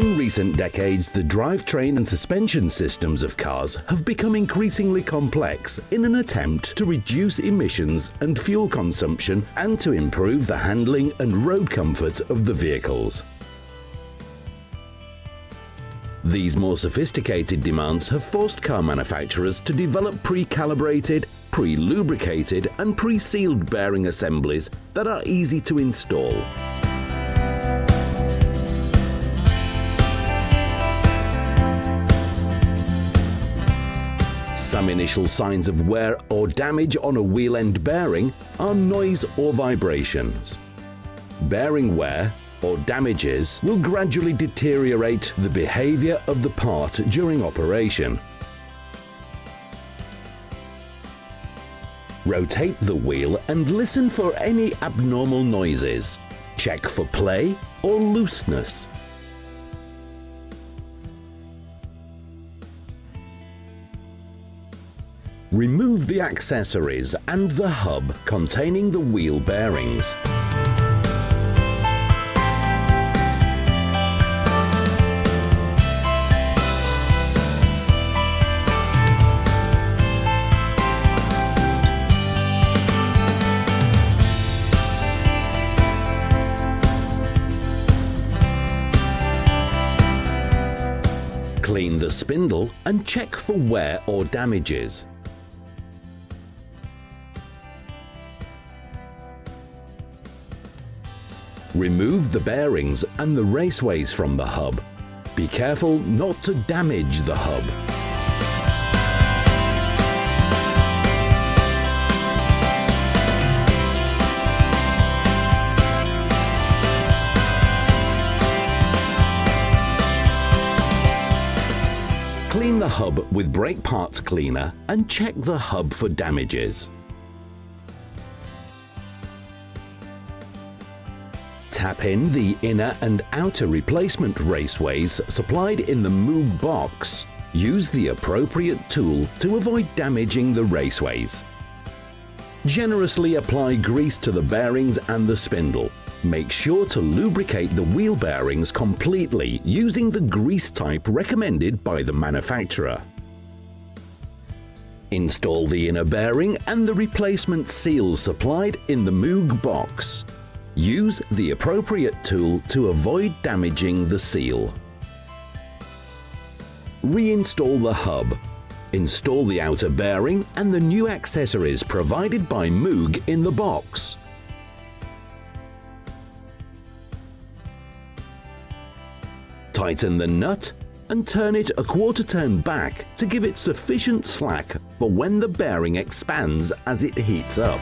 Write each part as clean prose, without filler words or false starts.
In recent decades, the drivetrain and suspension systems of cars have become increasingly complex in an attempt to reduce emissions and fuel consumption and to improve the handling and road comfort of the vehicles. These more sophisticated demands have forced car manufacturers to develop pre-calibrated, pre-lubricated and pre-sealed bearing assemblies that are easy to install. Some initial signs of wear or damage on a wheel end bearing are noise or vibrations. Bearing wear or damages will gradually deteriorate the behavior of the part during operation. Rotate the wheel and listen for any abnormal noises. Check for play or looseness. Remove the accessories and the hub containing the wheel bearings. Clean the spindle and check for wear or damages. Remove the bearings and the raceways from the hub. Be careful not to damage the hub. Clean the hub with brake parts cleaner and check the hub for damages. Tap in the inner and outer replacement raceways supplied in the Moog box. Use the appropriate tool to avoid damaging the raceways. Generously apply grease to the bearings and the spindle. Make sure to lubricate the wheel bearings completely using the grease type recommended by the manufacturer. Install the inner bearing and the replacement seal supplied in the Moog box. Use the appropriate tool to avoid damaging the seal. Reinstall the hub. Install the outer bearing and the new accessories provided by Moog in the box. Tighten the nut and turn it a quarter turn back to give it sufficient slack for when the bearing expands as it heats up.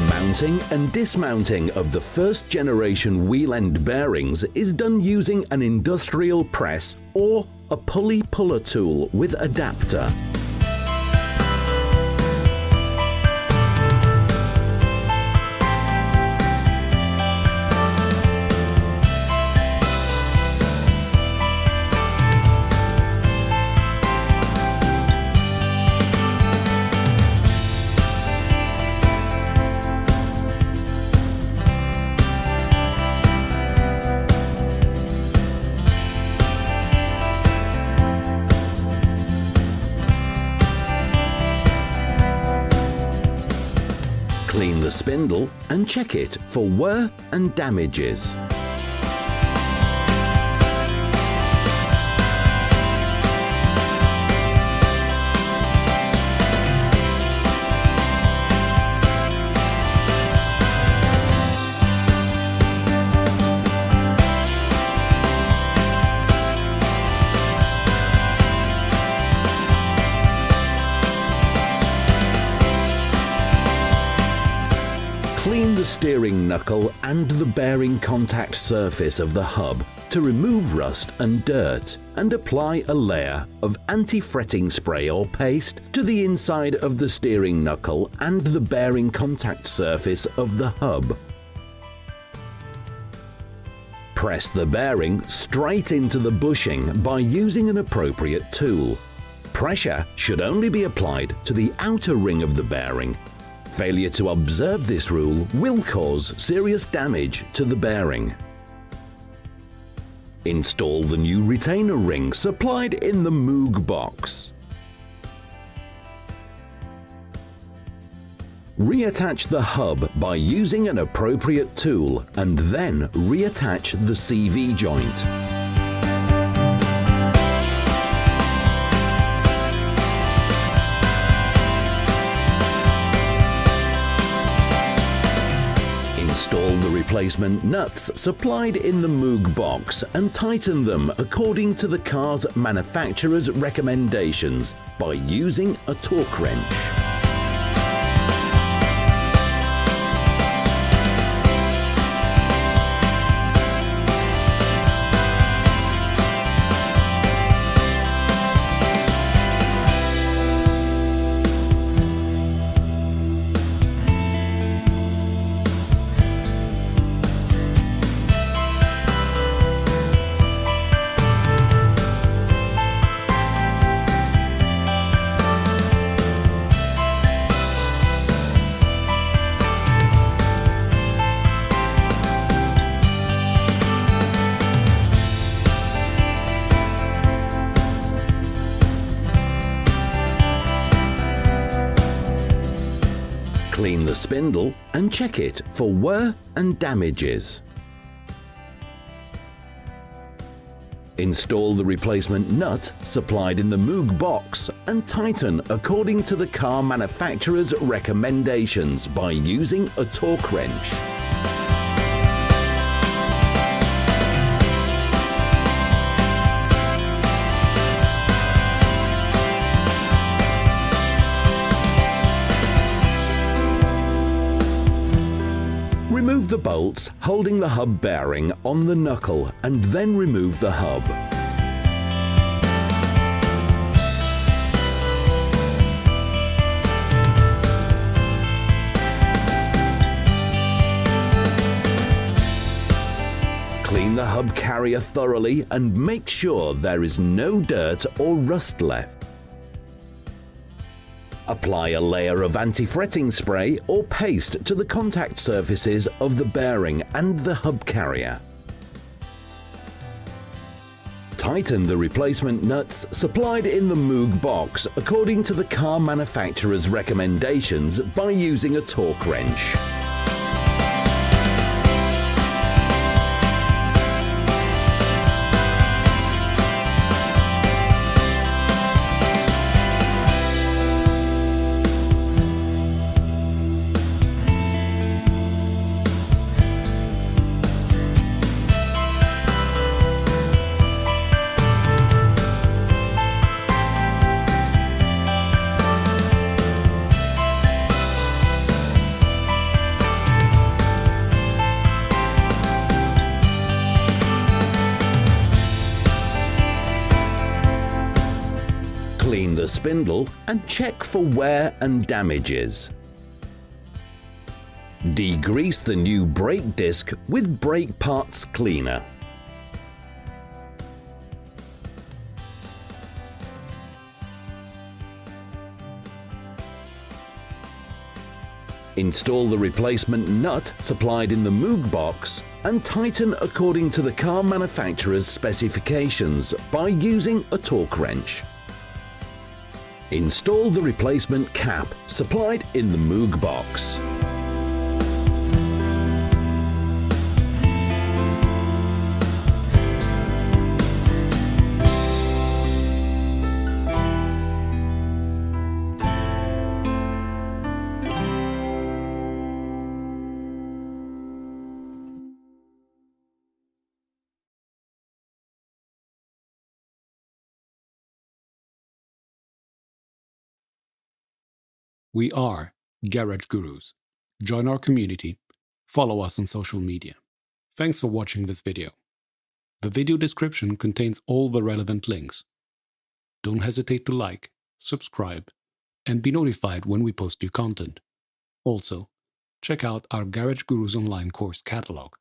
Mounting and dismounting of the first generation wheel end bearings is done using an industrial press or a pulley puller tool with adapter. Clean the spindle and check it for wear and damages. the steering knuckle and the bearing contact surface of the hub to remove rust and dirt, and apply a layer of anti-fretting spray or paste to the inside of the steering knuckle and the bearing contact surface of the hub. Press the bearing straight into the bushing by using an appropriate tool. Pressure should only be applied to the outer ring of the bearing. Failure to observe this rule will cause serious damage to the bearing. Install the new retainer ring supplied in the Moog box. Reattach the hub by using an appropriate tool and then reattach the CV joint. Install the replacement nuts supplied in the Moog box and tighten them according to the car's manufacturer's recommendations by using a torque wrench. Clean the spindle and check it for wear and damages. Install the replacement nut supplied in the Moog box and tighten according to the car manufacturer's recommendations by using a torque wrench. Remove the bolts holding the hub bearing on the knuckle and then remove the hub. Clean the hub carrier thoroughly and make sure there is no dirt or rust left. Apply a layer of anti-fretting spray or paste to the contact surfaces of the bearing and the hub carrier. Tighten the replacement nuts supplied in the Moog box according to the car manufacturer's recommendations by using a torque wrench. Clean the spindle and check for wear and damages. Degrease the new brake disc with brake parts cleaner. Install the replacement nut supplied in the Moog box and tighten according to the car manufacturer's specifications by using a torque wrench. Install the replacement cap supplied in the Moog box. We are Garage Gurus. Join our community Follow us on social media. Thanks for watching this video. The video description contains all the relevant links. Don't hesitate to like, subscribe, and be notified when we post new content. Also, check out our Garage Gurus online course catalog.